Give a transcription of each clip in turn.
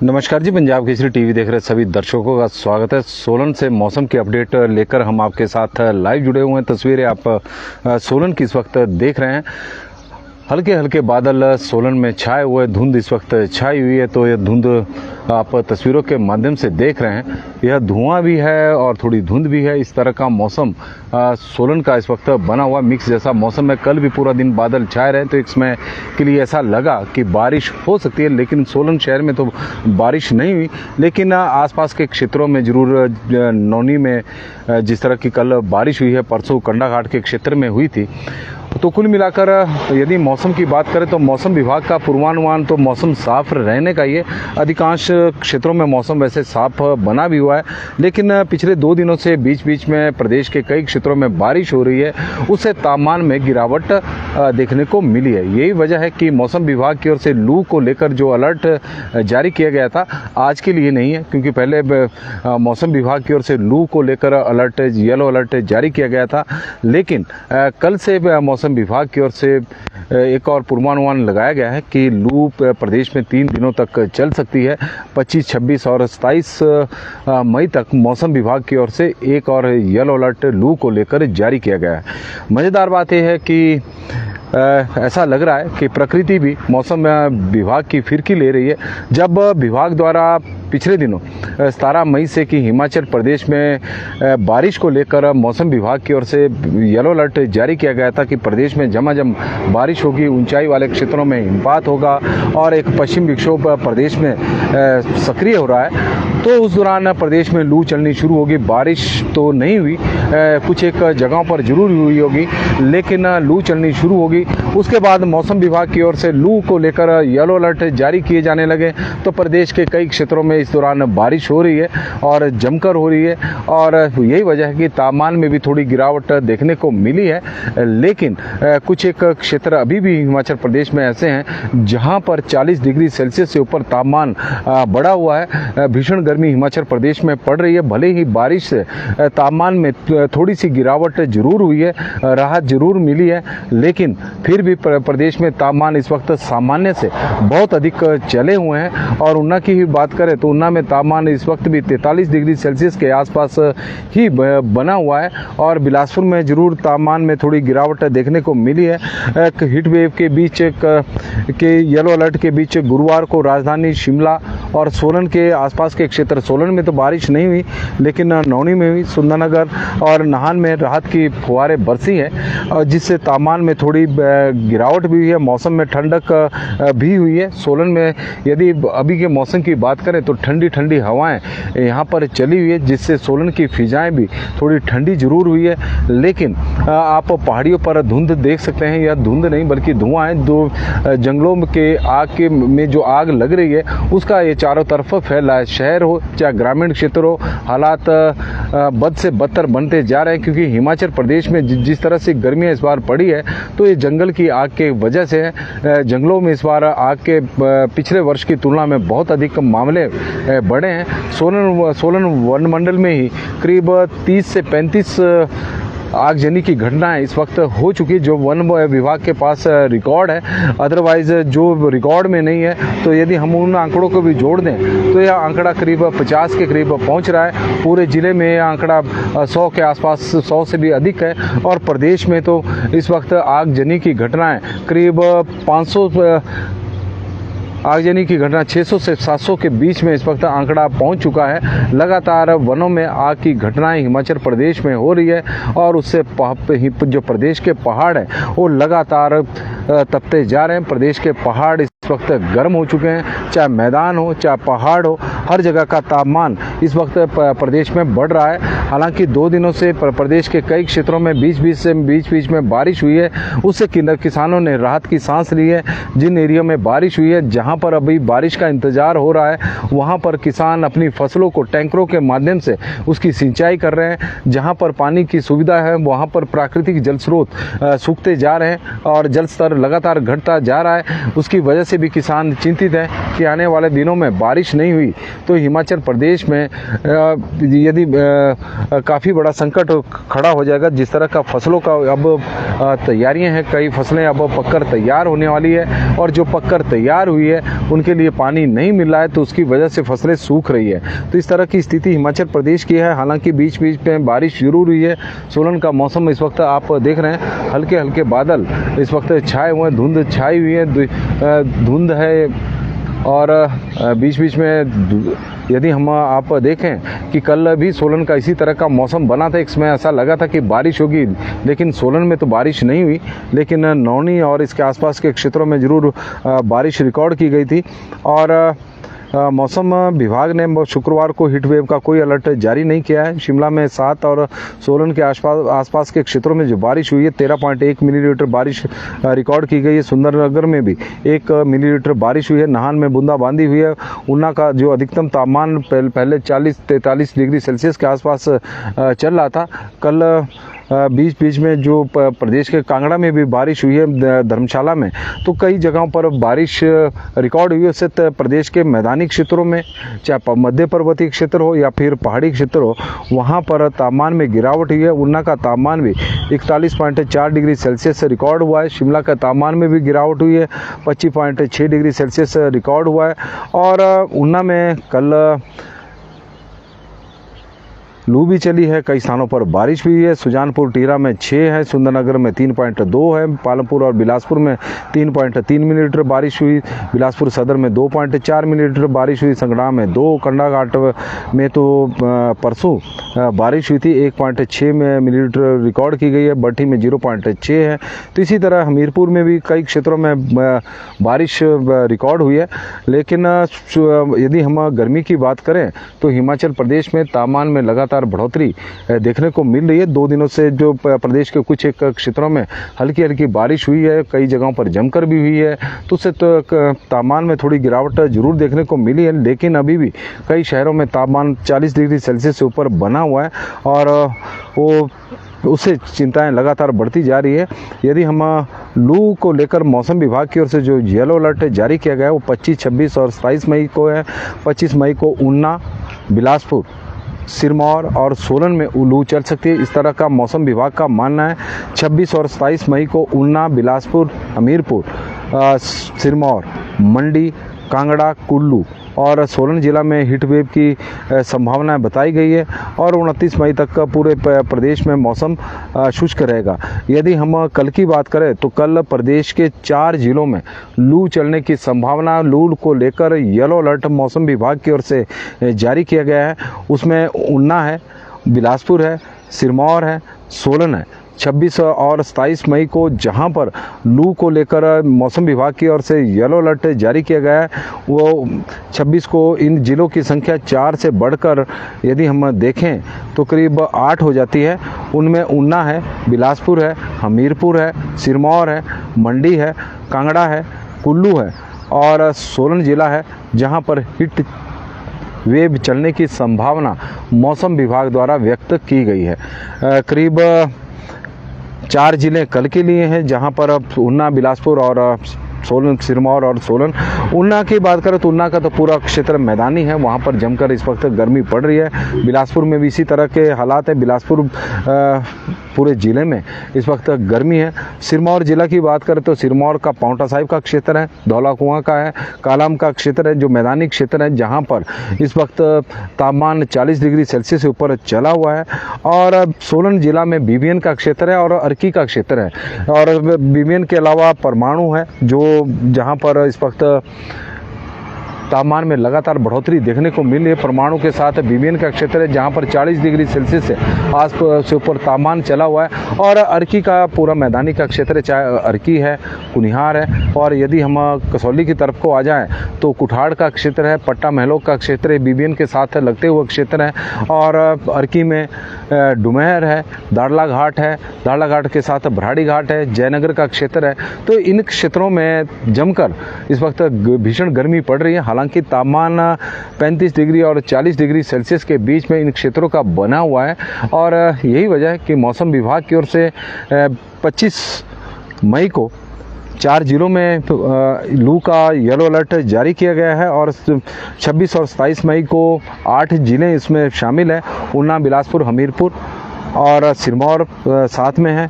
नमस्कार जी, पंजाब केसरी टीवी देख रहे सभी दर्शकों का स्वागत है। सोलन से मौसम की अपडेट लेकर हम आपके साथ लाइव जुड़े हुए हैं। तस्वीरें आप सोलन की इस वक्त देख रहे हैं। हल्के हल्के बादल सोलन में छाए हुए, धुंध इस वक्त छाई हुई है। तो यह धुंध आप तस्वीरों के माध्यम से देख रहे हैं, यह धुआं भी है और थोड़ी धुंध भी है। इस तरह का मौसम सोलन का इस वक्त बना हुआ मिक्स जैसा मौसम है। कल भी पूरा दिन बादल छाए रहे तो एक समय के लिए ऐसा लगा कि बारिश हो सकती है, लेकिन सोलन शहर में तो बारिश नहीं हुई। लेकिन आसपास के क्षेत्रों में जरूर, नौनी में जिस तरह की कल बारिश हुई है, परसों कंडाघाट के क्षेत्र में हुई थी। तो कुल मिलाकर यदि मौसम की बात करें तो मौसम विभाग का पूर्वानुमान तो मौसम साफ रहने का ही है। अधिकांश क्षेत्रों में मौसम वैसे साफ बना भी हुआ है, लेकिन पिछले 2 दिनों से बीच बीच में प्रदेश के कई क्षेत्रों में बारिश हो रही है। उससे तापमान में गिरावट देखने को मिली है। यही वजह है कि मौसम विभाग की ओर से लू को लेकर जो अलर्ट जारी किया गया था, आज के लिए नहीं है, क्योंकि पहले मौसम विभाग की ओर से लू को लेकर अलर्ट, येलो अलर्ट जारी किया गया था। लेकिन कल से मौसम विभाग की ओर से एक और पूर्वानुमान लगाया गया है कि लू प्रदेश में 3 दिनों तक चल सकती है। 25, 26 और 27 मई तक मौसम विभाग की ओर से एक और येलो अलर्ट लू को लेकर जारी किया गया है। मज़ेदार बात यह है कि ऐसा लग रहा है कि प्रकृति भी मौसम विभाग की फिरकी ले रही है। जब विभाग द्वारा पिछले दिनों 17 मई से कि हिमाचल प्रदेश में बारिश को लेकर मौसम विभाग की ओर से येलो अलर्ट जारी किया गया था कि प्रदेश में झमाझम बारिश होगी, ऊंचाई वाले क्षेत्रों में हिमपात होगा और एक पश्चिम विक्षोभ प्रदेश में सक्रिय हो रहा है। तो उस दौरान प्रदेश में लू चलनी शुरू होगी। बारिश तो नहीं हुई, कुछ एक जगहों पर जरूर हुई होगी, लेकिन लू चलनी शुरू होगी। उसके बाद मौसम विभाग की ओर से लू को लेकर येलो अलर्ट जारी किए जाने लगे। तो प्रदेश के कई क्षेत्रों में इस दौरान बारिश हो रही है और जमकर हो रही है, और यही वजह है कि तापमान में भी थोड़ी गिरावट देखने को मिली है। लेकिन कुछ एक क्षेत्र अभी भी हिमाचल प्रदेश में ऐसे हैं जहां पर 40 डिग्री सेल्सियस से ऊपर तापमान बढ़ा हुआ है। भीषण गर्मी हिमाचल प्रदेश में पड़ रही है। भले ही बारिश से तापमान में थोड़ी सी गिरावट जरूर हुई है, राहत जरूर मिली है, लेकिन फिर भी प्रदेश में तापमान इस वक्त सामान्य से बहुत अधिक चले हुए हैं। और ऊना की ही बात करें तो ऊना में तापमान इस वक्त भी 43 डिग्री सेल्सियस के आसपास ही बना हुआ है। और बिलासपुर में जरूर तापमान में थोड़ी गिरावट देखने को मिली है। एक हीट वेव के बीच के येलो अलर्ट के बीच गुरुवार को राजधानी शिमला और सोलन के आसपास के क्षेत्र, सोलन में तो बारिश नहीं हुई लेकिन नौनी में हुई, सुंदरनगर और नाहन में राहत की फुहारें बरसी है, जिससे तापमान में थोड़ी गिरावट भी हुई है। मौसम में ठंडक भी हुई है। सोलन में यदि अभी के मौसम की बात करें तो ठंडी ठंडी हवाएं यहाँ पर चली हुई है, जिससे सोलन की फिजाएं भी थोड़ी ठंडी जरूर हुई है। लेकिन आप पहाड़ियों पर धुंध देख सकते हैं। यह धुंध नहीं बल्कि धुआं है। जो जंगलों के आग के में जो आग लग रही है उसका ये चारों तरफ फैला है। शहर हो चाहे ग्रामीण क्षेत्र हो, हालात बद से बदतर बनते जा रहे हैं, क्योंकि हिमाचल प्रदेश में जिस तरह से गर्मियाँ इस बार पड़ी है तो ये जंगल की आग के वजह से है। जंगलों में इस बार आग के पिछले वर्ष की तुलना में बहुत अधिक मामले बढ़े हैं। सोलन वन मंडल में ही करीब 30 से 35 आगजनी की घटनाएं इस वक्त हो चुकी, जो वन विभाग के पास रिकॉर्ड है। अदरवाइज जो रिकॉर्ड में नहीं है, तो यदि हम उन आंकड़ों को भी जोड़ दें तो यह आंकड़ा करीब 50 के करीब पहुंच रहा है। पूरे जिले में यह आंकड़ा 100 के आसपास, 100 से भी अधिक है। और प्रदेश में तो इस वक्त आगजनी की घटनाएं करीब 500 आगजनी की घटना 600 से 700 के बीच में इस वक्त आंकड़ा पहुंच चुका है। लगातार वनों में आग की घटनाएं हिमाचल प्रदेश में हो रही है, और उससे जो प्रदेश के पहाड़ हैं वो लगातार तपते जा रहे हैं। प्रदेश के पहाड़ इस वक्त गर्म हो चुके हैं, चाहे मैदान हो चाहे पहाड़ हो, हर जगह का तापमान इस वक्त प्रदेश में बढ़ रहा है। हालांकि 2 दिनों से प्रदेश के कई क्षेत्रों में बीच बीच में बारिश हुई है, उससे किसानों ने राहत की सांस ली है। जिन एरिया में बारिश हुई है, जहां पर अभी बारिश का इंतजार हो रहा है, वहां पर किसान अपनी फसलों को टैंकरों के माध्यम से उसकी सिंचाई कर रहे हैं। जहां पर पानी की सुविधा है वहां पर प्राकृतिक जल स्रोत सूखते जा रहे हैं और जल स्तर लगातार घटता जा रहा है। उसकी वजह से से भी किसान चिंतित हैं कि आने वाले दिनों में बारिश नहीं हुई तो हिमाचल प्रदेश में यदि काफ़ी बड़ा संकट खड़ा हो जाएगा। जिस तरह का फसलों का अब तैयारियां हैं, कई फसलें अब पककर तैयार होने वाली है और जो पककर तैयार हुई है उनके लिए पानी नहीं मिल रहा है, तो उसकी वजह से फसलें सूख रही है। तो इस तरह की स्थिति हिमाचल प्रदेश की है। हालांकि बीच बीच में बारिश जरूर हुई है। सोलन का मौसम इस वक्त आप देख रहे हैं, हल्के हल्के बादल इस वक्त छाए हुए हैं, धुंध छाई हुई है, धुंध है। और बीच बीच में यदि हम आप देखें कि कल भी सोलन का इसी तरह का मौसम बना था, एक समय ऐसा लगा था कि बारिश होगी, लेकिन सोलन में तो बारिश नहीं हुई, लेकिन नौनी और इसके आसपास के क्षेत्रों में ज़रूर बारिश रिकॉर्ड की गई थी। और मौसम विभाग ने शुक्रवार को हीट वेव का कोई अलर्ट जारी नहीं किया है। शिमला में 7 और सोलन के आसपास के क्षेत्रों में जो बारिश हुई है 13.1 मिलीमीटर बारिश रिकॉर्ड की गई है। सुंदरनगर में भी 1 मिलीमीटर बारिश हुई है। नाहन में बूंदाबांदी हुई है। ऊना का जो अधिकतम तापमान पहले 40-43 डिग्री सेल्सियस के आसपास चल रहा था, कल बीच बीच में जो प्रदेश के कांगड़ा में भी बारिश हुई है, धर्मशाला में, तो कई जगहों पर बारिश रिकॉर्ड हुई है। उससे प्रदेश के मैदानी क्षेत्रों में, चाहे मध्य पर्वतीय क्षेत्र हो या फिर पहाड़ी क्षेत्र हो, वहाँ पर तापमान में गिरावट हुई है। ऊना का तापमान भी 41.4 डिग्री सेल्सियस रिकॉर्ड हुआ है। शिमला का तापमान में भी गिरावट हुई है, 25.6 डिग्री सेल्सियस रिकॉर्ड हुआ है। और ऊना में कल लू भी चली है, कई स्थानों पर बारिश भी है। सुजानपुर टीरा में 6 है, सुंदरनगर में 3.2 है, पालमपुर और बिलासपुर में 3.3 मिलीमीटर बारिश हुई, बिलासपुर सदर में 2.4 मिलीमीटर बारिश हुई, संगड़ाह में 2, कंडाघाट में तो परसों बारिश हुई थी, 1.6 मिलीमीटर रिकॉर्ड की गई है, बट्टी में 0.6 है। तो इसी तरह हमीरपुर में भी कई क्षेत्रों में बारिश रिकॉर्ड हुई है। लेकिन यदि हम गर्मी की बात करें तो हिमाचल प्रदेश में तापमान में लगातार बढ़ोतरी देखने को मिल रही है। 2 दिनों से जो प्रदेश के कुछ एक क्षेत्रों में हल्की हल्की बारिश हुई है, कई जगहों पर जमकर भी हुई है, तो उससे तो तापमान में थोड़ी गिरावट जरूर देखने को मिली है। लेकिन अभी भी कई शहरों में तापमान 40 डिग्री सेल्सियस से ऊपर बना हुआ है और वो उससे चिंताएं लगातार बढ़ती जा रही है। यदि हम लू को लेकर मौसम विभाग की ओर से जो येलो अलर्ट जारी किया गया है वो 25, 26 और 27 मई को है। 25 मई को ऊना, बिलासपुर, सिरमौर और सोलन में लू चल सकती है, इस तरह का मौसम विभाग का मानना है। 26 और 27 मई को ऊना, बिलासपुर, हमीरपुर, सिरमौर, मंडी, कांगड़ा, कुल्लू और सोलन जिला में हीट वेव की संभावना बताई गई है। और 29 मई तक का पूरे प्रदेश में मौसम शुष्क रहेगा। यदि हम कल की बात करें तो कल प्रदेश के 4 जिलों में लू चलने की संभावना, लू को लेकर येलो अलर्ट मौसम विभाग की ओर से जारी किया गया है। उसमें ऊना है, बिलासपुर है, सिरमौर है, सोलन है। 26 और 27 मई को जहां पर लू को लेकर मौसम विभाग की ओर से येलो अलर्ट जारी किया गया है, वो 26 को इन जिलों की संख्या 4 से बढ़कर यदि हम देखें तो करीब 8 हो जाती है। उनमें ऊना है, बिलासपुर है, हमीरपुर है, सिरमौर है, मंडी है, कांगड़ा है, कुल्लू है और सोलन जिला है, जहाँ पर हीट वेव चलने की संभावना मौसम विभाग द्वारा व्यक्त की गई है। करीब 4 जिले कल के लिए हैं, जहां पर ऊना, बिलासपुर और सोलन, सिरमौर और सोलन। ऊना की बात करें तो ऊना का तो पूरा क्षेत्र मैदानी है, वहां पर जमकर इस वक्त गर्मी पड़ रही है। बिलासपुर में भी इसी तरह के हालात है। बिलासपुर पूरे ज़िले में इस वक्त गर्मी है। सिरमौर जिला की बात करें तो सिरमौर का पांवटा साहिब का क्षेत्र है, धौला कुआं का है, कालाम का क्षेत्र है, जो मैदानी क्षेत्र है, जहां पर इस वक्त तापमान 40 डिग्री सेल्सियस से ऊपर चला हुआ है। और सोलन जिला में बीबीएन का क्षेत्र है और अर्की का क्षेत्र है। और बीबीएन के अलावा परमाणु है, जो जहां पर इस वक्त तापमान में लगातार बढ़ोतरी देखने को मिली है। परमाणु के साथ बीबीएन का क्षेत्र है, जहां पर 40 डिग्री सेल्सियस से आसपास से ऊपर तापमान चला हुआ है। और अर्की का पूरा मैदानी का क्षेत्र है, चाहे अर्की है, कुनिहार है। और यदि हम कसौली की तरफ को आ जाएं तो कुठाड़ का क्षेत्र है, पट्टा महलों का क्षेत्र है, बीबीएन के साथ लगते हुए क्षेत्र है। और अर्की में डुमेहर है, दाड़ला घाट है, दाड़ला घाट के साथ भराड़ी घाट है, जयनगर का क्षेत्र है। तो इन क्षेत्रों में जमकर इस वक्त भीषण गर्मी पड़ रही है। हालांकि तापमान 35 डिग्री और 40 डिग्री सेल्सियस के बीच में इन क्षेत्रों का बना हुआ है। और यही वजह है कि मौसम विभाग की ओर से 25 मई को 4 जिलों में लू का येलो अलर्ट जारी किया गया है और 26 और 27 मई को 8 जिले इसमें शामिल हैं। ऊना, बिलासपुर, हमीरपुर और सिरमौर साथ में है।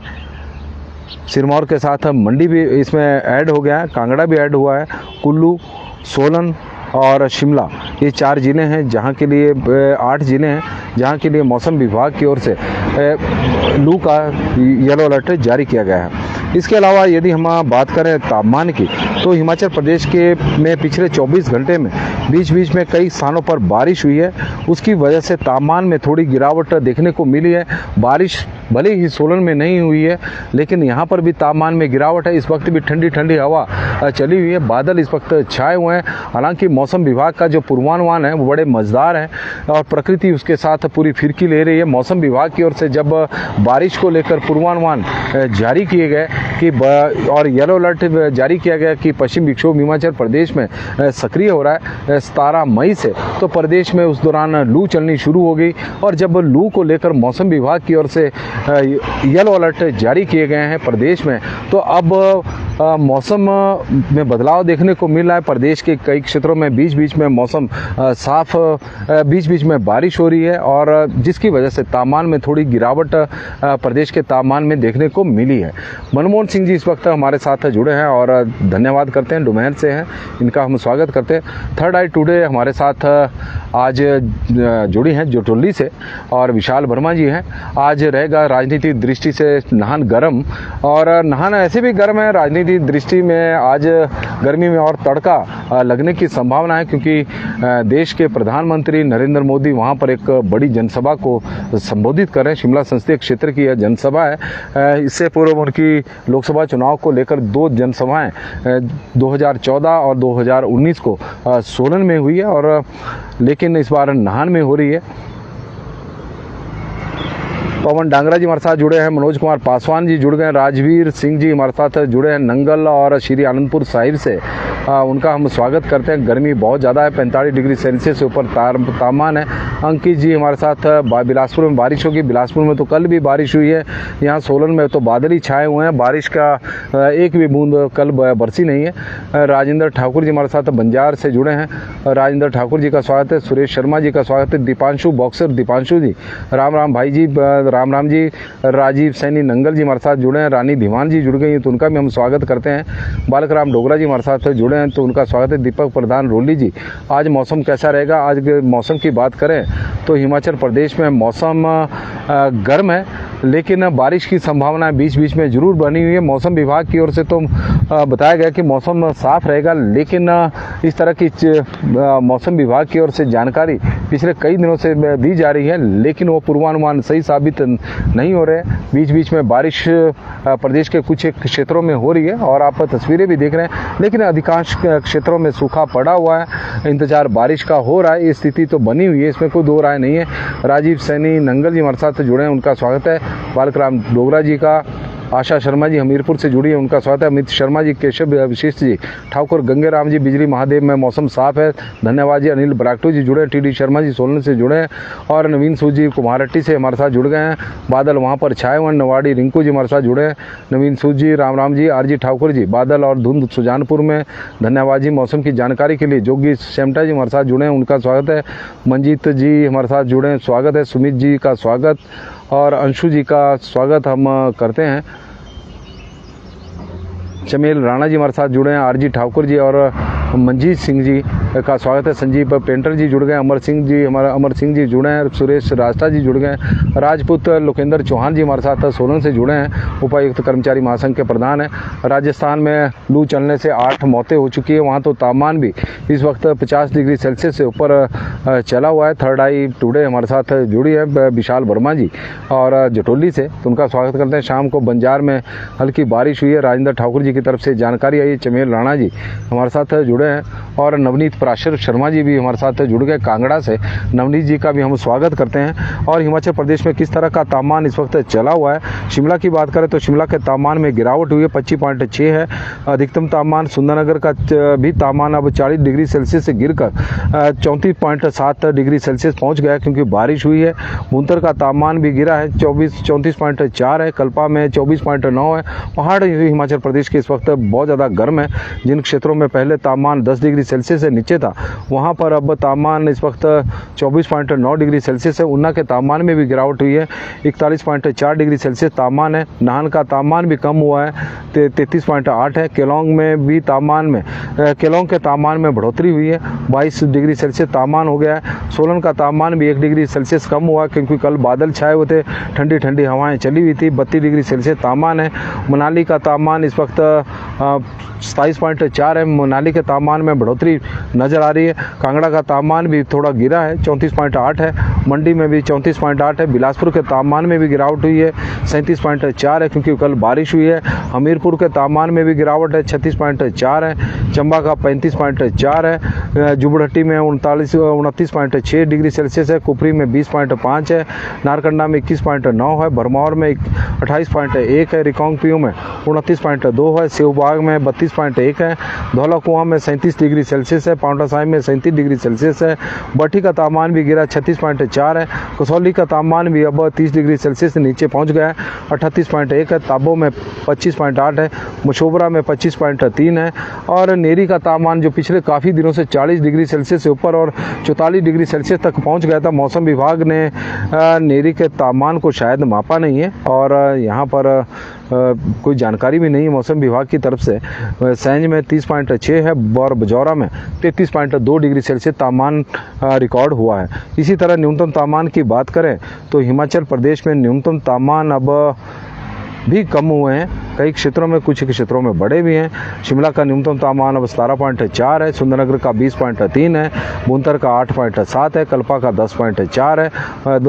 सिरमौर के साथ मंडी भी इसमें ऐड हो गया है, कांगड़ा भी ऐड हुआ है, कुल्लू, सोलन और शिमला, ये 4 ज़िले हैं जहां के लिए 8 ज़िले हैं जहां के लिए मौसम विभाग की ओर से लू का येलो अलर्ट जारी किया गया है। इसके अलावा यदि हम बात करें तापमान की, तो हिमाचल प्रदेश के में पिछले 24 घंटे में बीच बीच में कई स्थानों पर बारिश हुई है। उसकी वजह से तापमान में थोड़ी गिरावट देखने को मिली है। बारिश भले ही सोलन में नहीं हुई है, लेकिन यहाँ पर भी तापमान में गिरावट है। इस वक्त भी ठंडी ठंडी हवा चली हुई है, बादल इस वक्त छाए हुए हैं। हालांकि मौसम विभाग का जो पूर्वानुमान है वो बड़े मज़ेदार है और प्रकृति उसके साथ पूरी फिरकी ले रही है। मौसम विभाग की ओर से जब बारिश को लेकर पूर्वानुमान जारी किए गए कि और येलो अलर्ट जारी किया गया कि पश्चिम विक्षोभ हिमाचल प्रदेश में सक्रिय हो रहा है 17 मई से, तो प्रदेश में उस दौरान लू चलनी शुरू हो गई। और जब लू को लेकर मौसम विभाग की ओर से येलो अलर्ट जारी किए गए हैं प्रदेश में, तो अब मौसम में बदलाव देखने को मिल रहा है। प्रदेश के कई क्षेत्रों में बीच बीच में मौसम साफ, बीच बीच में बारिश हो रही है और जिसकी वजह से तापमान में थोड़ी गिरावट प्रदेश के तापमान में देखने को मिली है। मनमोहन सिंह जी इस वक्त हमारे साथ जुड़े हैं और धन्यवाद करते हैं, डोमेन से हैं, इनका हम स्वागत करते हैं। थर्ड आई टुडे हमारे साथ आज जुड़ी हैं जोटोली से और विशाल वर्मा जी हैं। आज रहेगा राजनीतिक दृष्टि से नहान गर्म, और नहाना ऐसे भी गर्म है राजनीतिक दृष्टि में। आज गर्मी में और तड़का लगने की संभावना है, क्योंकि देश के प्रधानमंत्री नरेंद्र मोदी वहां पर एक बड़ी जनसभा को संबोधित कर रहे हैं। शिमला संसदीय क्षेत्र की यह जनसभा है। इससे पूर्व उनकी लोकसभा चुनाव को लेकर 2 जनसभाएं 2014 और 2019 को सोलन में हुई है, और लेकिन इस बार नाहन में हो रही है। पवन डांगरा जी हमारे साथ जुड़े हैं, मनोज कुमार पासवान जी जुड़ गए हैं, राजवीर सिंह जी हमारे साथ जुड़े हैं नंगल और श्री आनंदपुर साहिब से। उनका हम स्वागत करते हैं। गर्मी बहुत ज़्यादा है, 45 डिग्री सेल्सियस से ऊपर तापमान है। अंकित जी हमारे साथ बिलासपुर में बारिश होगी। बिलासपुर में तो कल भी बारिश हुई है, यहाँ सोलन में तो बादल ही छाए हुए हैं, बारिश का एक भी बूंद कल बरसी नहीं है। राजेंद्र ठाकुर जी हमारे साथ बंजार से जुड़े हैं, राजेंद्र ठाकुर जी का स्वागत है। सुरेश शर्मा जी का स्वागत है। दीपांशु बॉक्सर दीपांशु जी, राम राम भाई जी, राम राम जी। राजीव सैनी नंगल जी हमारे साथ जुड़े हैं। रानी धीमान जी जुड़ गई हैं, तो उनका भी हम स्वागत करते हैं। बालक राम डोगरा जी हमारे साथ जुड़े हैं, तो उनका स्वागत है। दीपक प्रधान रोली जी, आज मौसम कैसा रहेगा? आज मौसम की बात करें तो हिमाचल प्रदेश में मौसम गर्म है, लेकिन बारिश की संभावना बीच बीच में जरूर बनी हुई है। मौसम विभाग की ओर से तो बताया गया कि मौसम साफ रहेगा, लेकिन इस तरह की मौसम विभाग की ओर से जानकारी पिछले कई दिनों से दी जा रही है, लेकिन वो पूर्वानुमान सही साबित नहीं हो रहे हैं। बीच बीच में बारिश प्रदेश के कुछ क्षेत्रों में हो रही है और आप तस्वीरें भी देख रहे हैं, लेकिन अधिकांश क्षेत्रों में सूखा पड़ा हुआ है। इंतजार बारिश का हो रहा है, ये स्थिति तो बनी हुई है, इसमें कोई दो राय नहीं है। राजीव सैनी नंगल जी हमारे साथ जुड़े हैं, उनका स्वागत है। बालक राम डोगरा जी का, आशा शर्मा जी हमीरपुर से जुड़ी है, उनका स्वागत है। अमित शर्मा जी, केशव विशिष्ट जी, ठाकुर गंगेराम जी, बिजली महादेव में मौसम साफ है, धन्यवाद जी। अनिल बरागटू जी जुड़े हैं, टी डी शर्मा जी सोलन से जुड़े हैं, और नवीन सूद जी कुमारहट्टी से हमारे साथ जुड़ गए हैं। बादल वहाँ पर छाए हुए हैं। नवाड़ी रिंकू जी हमारे साथ जुड़े हैं, नवीन सूद जी, राम राम जी। आर जी ठाकुर जी, बादल और धुंध सुजानपुर में, धन्यवाद जी। मौसम की जानकारी के लिए जोगी शेमटा जी हमारे साथ जुड़े हैं, उनका स्वागत है। मंजीत जी हमारे साथ जुड़े हैं, स्वागत है। सुमित जी का स्वागत और अंशु जी का स्वागत हम करते हैं। चमेल राणा जी हमारे साथ जुड़े हैं, आरजी ठाकुर जी और मंजीत सिंह जी का स्वागत है। संजीव पेंटर जी जुड़ गए, अमर सिंह जी जुड़े हैं, सुरेश रास्ता जी जुड़ गए, राजपूत लोकेंद्र चौहान जी हमारे साथ सोलन से जुड़े हैं, उपायुक्त कर्मचारी महासंघ के प्रधान हैं। राजस्थान में लू चलने से 8 मौतें हो चुकी है, वहाँ तो तापमान भी इस वक्त 50 डिग्री सेल्सियस से ऊपर चला हुआ है। थर्ड आई टुडे हमारे साथ जुड़ी है विशाल वर्मा जी और जटोली से, तो उनका स्वागत करते हैं। शाम को बंजार में हल्की बारिश हुई है, राजेंद्र ठाकुर जी की तरफ से जानकारी आई है। चमेल राणा जी हमारे साथ जुड़े जुड़े हैं और नवनीत पराशर शर्मा जी भी हमारे साथ जुड़ गए कांगड़ा से। नवनीत जी का भी हम स्वागत करते हैं। और हिमाचल प्रदेश में किस तरह का तापमान इस वक्त चला हुआ है, शिमला की बात करें तो शिमला के तापमान में गिरावट हुई है, 25.6 है अधिकतम तापमान। सुंदरनगर का भी तापमान अब 40 डिग्री सेल्सियस से गिरकर 34.7 डिग्री सेल्सियस पहुंच गया क्योंकि बारिश हुई है। भुंतर का तापमान भी गिरा है, 34.4 है। कल्पा में 24.9 है। पहाड़ हिमाचल प्रदेश के इस वक्त बहुत ज़्यादा गर्म है। जिन क्षेत्रों में पहले तापमान 10 डिग्री सेल्सियस से नीचे था, वहाँ पर अब तापमान इस वक्त 24.9 डिग्री सेल्सियस है। ऊना के तापमान में भी गिरावट हुई है, 41.4 डिग्री सेल्सियस तापमान है। नाहन का तापमान भी कम हुआ है, 33.8 है। केलोंग में भी केलोंग के तापमान में बढ़ोतरी हुई है, 22 डिग्री सेल्सियस तापमान हो गया है। सोलन का तापमान भी 1 डिग्री सेल्सियस कम हुआ क्योंकि कल बादल छाए हुए थे, ठंडी ठंडी हवाएं चली हुई थी, 32 डिग्री सेल्सियस तापमान है। मनाली का तापमान इस वक्त 27.4 है, मनाली के तापमान में बढ़ोतरी नज़र आ रही है। कांगड़ा का तापमान भी थोड़ा गिरा है, 34.8 है। मंडी में भी 34.8 है। बिलासपुर के तापमान में भी गिरावट हुई है, 37.4 है क्योंकि कल बारिश हुई है। हमीरपुर के तापमान में भी गिरावट है, 36.4 है। चंबा का 35.4 है। जुबड़हट्टी में 29.6 डिग्री सेल्सियस है। कुफरी में 20.5 है। नारकंडा में 21.9 है। भरमौर में 28.1 है। रिकांगपिओ में 29.2 है। सेवबाग में 32.1 है। धौलाकुआं में 37 डिग्री सेल्सियस है। पांवटा साहिब में 37 डिग्री सेल्सियस है। बठी का तापमान भी गिरा, 36.4 है। कसौली का तापमान भी अब 30 डिग्री सेल्सियस से नीचे पहुंच गया है, 38.1 है। ताबो में 25.8 है। मशोबरा में 25.3 है। और नेरी का तापमान जो पिछले काफ़ी दिनों से 40 डिग्री सेल्सियस से ऊपर और 44 डिग्री सेल्सियस तक पहुंच गया था, मौसम विभाग ने नेरी के तापमान को शायद मापा नहीं है और यहाँ पर कोई जानकारी भी नहीं है मौसम विभाग की तरफ से। सैंज में 30.6 है और बजौरा में 33.2 डिग्री सेल्सियस तापमान रिकॉर्ड हुआ है। इसी तरह न्यूनतम तापमान की बात करें तो हिमाचल प्रदेश में न्यूनतम तापमान अब भी कम हुए हैं, कई क्षेत्रों में, कुछ क्षेत्रों में बढ़े भी हैं। शिमला का न्यूनतम तापमान अब 17.4 है। सुंदरनगर का 20.3 है। भुंतर का 8.7 है। कल्पा का 10.4 है।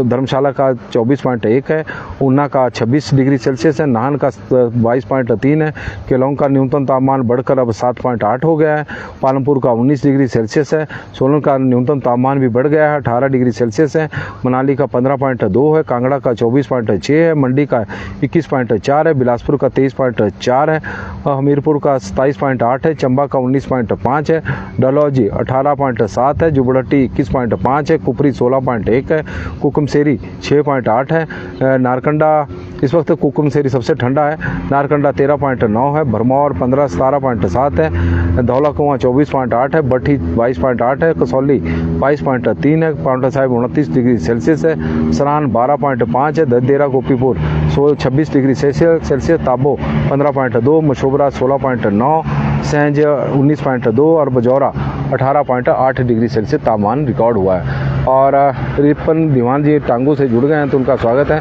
धर्मशाला का 24.1 है। ऊना का 26 डिग्री सेल्सियस है। नाहन का 22.3 है। केलोंग का न्यूनतम तापमान बढ़कर अब 7.8 हो गया है। पालमपुर का 19 डिग्री सेल्सियस है। सोलन का न्यूनतम तापमान भी बढ़ गया है, 18 डिग्री सेल्सियस है। मनाली का 15.2 है। कांगड़ा का 24.6 है। मंडी का 21.4 है। बिलासपुर का 23.4 है। हमीरपुर का 27.8 है। चंबा का 19.5 है। डलहौजी 18.7 है। जुबड़हट्टी 21.5 है। कुफरी 16.1 है। कुकुमसेरी 6.8 है। नारकंडा इस वक्त कुकुमसेरी सबसे ठंडा है, नारकंडा 13.9 है। भरमौर 17 है। धौलाकुआं 24.8 है। बठी 22.8 है। कसौली 22.3 है। पांवटा साहिब 29 डिग्री सेल्सियस है। सरान 12.5 है। ददेरा गोपीपुर 26 डिग्री सेल्सियस। ताबो 15.2, मशोबरा 16.9, सैंज 19.2 और बजौरा 18.8 डिग्री सेल्सियस तापमान रिकॉर्ड हुआ है। और रिपन दीवान जी टांगू से जुड़ गए हैं तो उनका स्वागत है।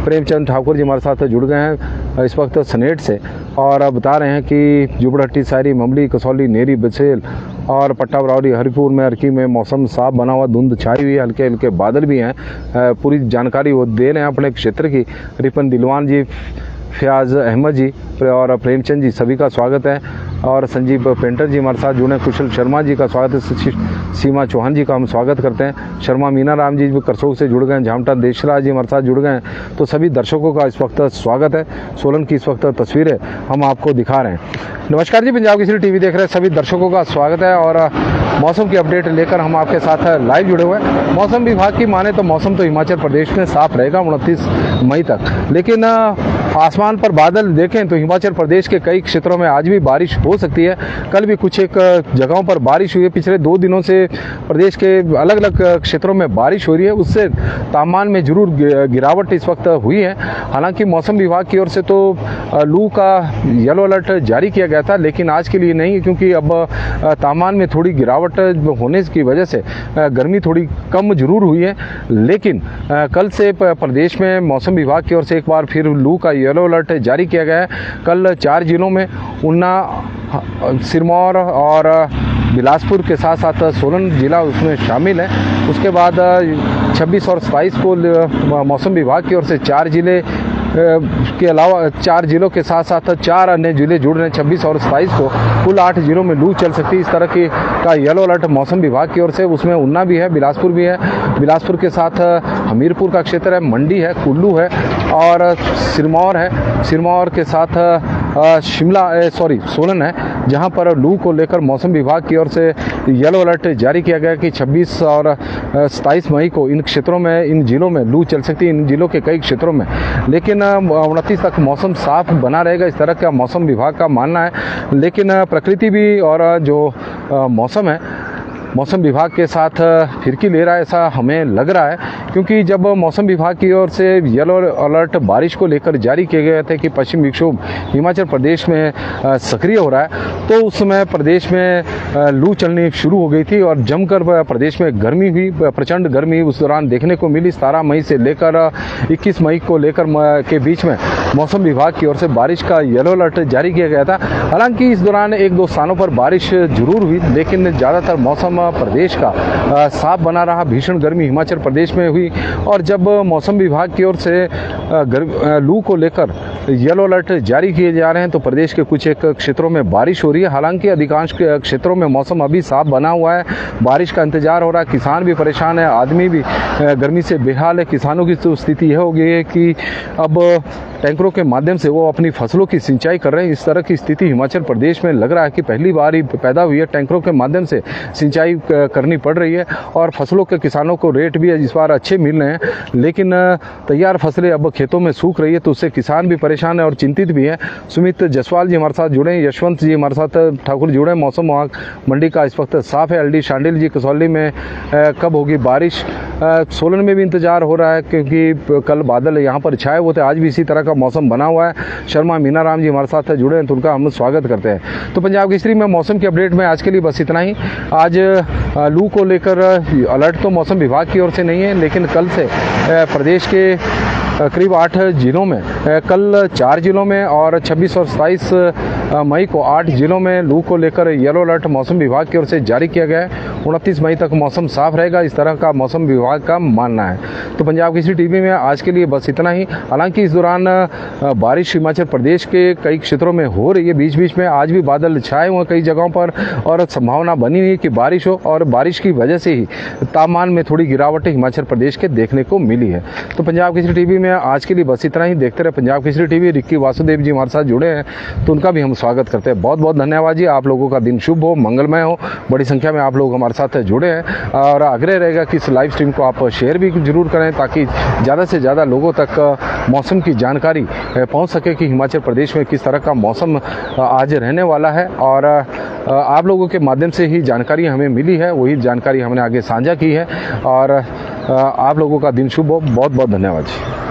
प्रेमचंद ठाकुर जी हमारे साथ जुड़ गए हैं इस वक्त सनेट से और बता रहे हैं कि जुबड़हट्टी, सारी, ममली, कसौली, नेरी, बसेल और पट्टा बरावरी, हरिपुर में, अर्की में मौसम साफ बना हुआ, धुंध छाई हुई है, हल्के हल्के बादल भी हैं। पूरी जानकारी वो दे रहे हैं अपने क्षेत्र की। रिपन दिलवान जी, फयाज अहमद जी और प्रेमचंद जी सभी का स्वागत है। और संजीव पेंटर जी हमारे साथ जुड़े हैं। कुशल शर्मा जी का स्वागत है। सीमा चौहान जी का हम स्वागत करते हैं। शर्मा मीना राम जी भी करसोग से जुड़ गए हैं। झामटा देशराज जी हमारे साथ जुड़ गए हैं। तो सभी दर्शकों का इस वक्त स्वागत है। सोलन की इस वक्त तस्वीरें हम आपको दिखा रहे हैं। नमस्कार जी, पंजाब केसरी टीवी देख रहे हैं सभी दर्शकों का स्वागत है और मौसम की अपडेट लेकर हम आपके साथ लाइव जुड़े हुए हैं। मौसम विभाग की माने तो मौसम तो हिमाचल प्रदेश में साफ रहेगा 29 मई तक, लेकिन आसमान पर बादल देखें तो हिमाचल प्रदेश के कई क्षेत्रों में आज भी बारिश हो सकती है। कल भी कुछ एक जगहों पर बारिश हुई है। पिछले 2 दिनों से प्रदेश के अलग अलग क्षेत्रों में बारिश हो रही है, उससे तापमान में जरूर गिरावट इस वक्त हुई है। हालांकि मौसम विभाग की ओर से तो लू का येलो अलर्ट जारी किया गया था, लेकिन आज के लिए नहीं है क्योंकि अब तापमान में थोड़ी गिरावट होने की वजह से गर्मी थोड़ी कम जरूर हुई है। लेकिन कल से प्रदेश में मौसम विभाग की ओर से एक बार फिर लू का येलो अलर्ट जारी किया गया है। कल 4 जिलों में ऊना, सिरमौर और बिलासपुर के साथ साथ सोलन जिला उसमें शामिल है। उसके बाद 26 और 27 को मौसम विभाग की ओर से 4 जिले के अलावा 4 जिलों के साथ साथ 4 अन्य जिले जुड़ रहे हैं। 26 और 27 को कुल 8 जिलों में लू चल सकती है। इस तरह की का येलो अलर्ट मौसम विभाग की ओर से, उसमें उन्ना भी है, बिलासपुर भी है। बिलासपुर के साथ हमीरपुर का क्षेत्र है, मंडी है, कुल्लू है और सिरमौर है। सिरमौर के साथ सोलन है, जहां पर लू को लेकर मौसम विभाग की ओर से येलो अलर्ट जारी किया गया कि 26 और 27 मई को इन क्षेत्रों में, इन जिलों में लू चल सकती है, इन जिलों के कई क्षेत्रों में। लेकिन 29 तक मौसम साफ बना रहेगा, इस तरह का मौसम विभाग का मानना है। लेकिन प्रकृति भी और जो मौसम है, मौसम विभाग के साथ फिरकी ले रहा है, ऐसा हमें लग रहा है। क्योंकि जब मौसम विभाग की ओर से येलो अलर्ट बारिश को लेकर जारी किए गए थे कि पश्चिम विक्षोभ हिमाचल प्रदेश में सक्रिय हो रहा है, तो उस समय प्रदेश में लू चलनी शुरू हो गई थी और जमकर प्रदेश में गर्मी हुई, प्रचंड गर्मी उस दौरान देखने को मिली। 17 मई से लेकर 21 मई को लेकर के बीच में मौसम विभाग की ओर से बारिश का येलो अलर्ट जारी किया गया था। हालांकि इस दौरान 1-2 स्थानों पर बारिश जरूर हुई, लेकिन ज़्यादातर मौसम प्रदेश का साफ बना रहा। भीषण गर्मी हिमाचल प्रदेश में हुई और जब मौसम विभाग की ओर से लू को लेकर येलो अलर्ट जारी किए जा रहे हैं, तो प्रदेश के कुछ एक क्षेत्रों में बारिश हो रही है। हालांकि अधिकांश क्षेत्रों में मौसम अभी साफ बना हुआ है, बारिश का इंतजार हो रहा है। किसान भी परेशान है, आदमी भी गर्मी से बेहाल है। किसानों की तो स्थिति यह हो गई है कि अब टैंकरों के माध्यम से वो अपनी फसलों की सिंचाई कर रहे हैं। इस तरह की स्थिति हिमाचल प्रदेश में लग रहा है कि पहली बार ही पैदा हुई है। टैंकरों के माध्यम से सिंचाई करनी पड़ रही है और फसलों के किसानों को रेट भी इस बार अच्छे मिल रहे हैं, लेकिन तैयार फसलें अब खेतों में सूख रही है, तो उससे किसान भी परेशान है और चिंतित भी है। सुमित जसवाल जी हमारे साथ जुड़े हैं, यशवंत जी हमारे साथ ठाकुर जुड़े हैं। मौसम विभाग मंडी का इस वक्त साफ है। एलडी शांडिल जी कसौली में कब होगी बारिश? सोलन में भी इंतजार हो रहा है क्योंकि कल बादल यहाँ पर छाए हुए थे, आज भी इसी तरह का मौसम बना हुआ है। शर्मा मीना राम जी हमारे साथ जुड़े हैं, तो उनका हम स्वागत करते हैं। तो पंजाब केसरी में मौसम की अपडेट में आज के लिए बस इतना ही। आज लू को लेकर अलर्ट तो मौसम विभाग की ओर से नहीं है, लेकिन कल से प्रदेश के करीब 8 जिलों में, कल 4 जिलों में और 26 और 27 मई को 8 जिलों में लू को लेकर येलो अलर्ट मौसम विभाग की ओर से जारी किया गया है। 29 मई तक मौसम साफ रहेगा, इस तरह का मौसम विभाग का मानना है। तो पंजाब केसरी टीवी में आज के लिए बस इतना ही। हालांकि इस दौरान बारिश हिमाचल प्रदेश के कई क्षेत्रों में हो रही है, बीच बीच में आज भी बादल छाए हुए कई जगहों पर और संभावना बनी हुई है कि बारिश हो, और बारिश की वजह से ही तापमान में थोड़ी गिरावट हिमाचल प्रदेश के देखने को मिली है। तो पंजाब केसरी टीवी में आज के लिए बस इतना ही। देखते रहे पंजाब केसरी टीवी। रिक्की वासुदेव जी हमारे साथ जुड़े हैं, तो उनका भी हम स्वागत करते हैं। बहुत बहुत धन्यवाद जी। आप लोगों का दिन शुभ हो, मंगलमय हो। बड़ी संख्या में आप लोग हमारे साथ जुड़े हैं और आग्रह रहेगा कि इस लाइव स्ट्रीम को आप शेयर भी जरूर करें, ताकि ज़्यादा से ज़्यादा लोगों तक मौसम की जानकारी पहुंच सके कि हिमाचल प्रदेश में किस तरह का मौसम आज रहने वाला है। और आप लोगों के माध्यम से ही जानकारी हमें मिली है, वही जानकारी हमने आगे साझा की है। और आप लोगों का दिन शुभ हो। बहुत बहुत धन्यवाद जी।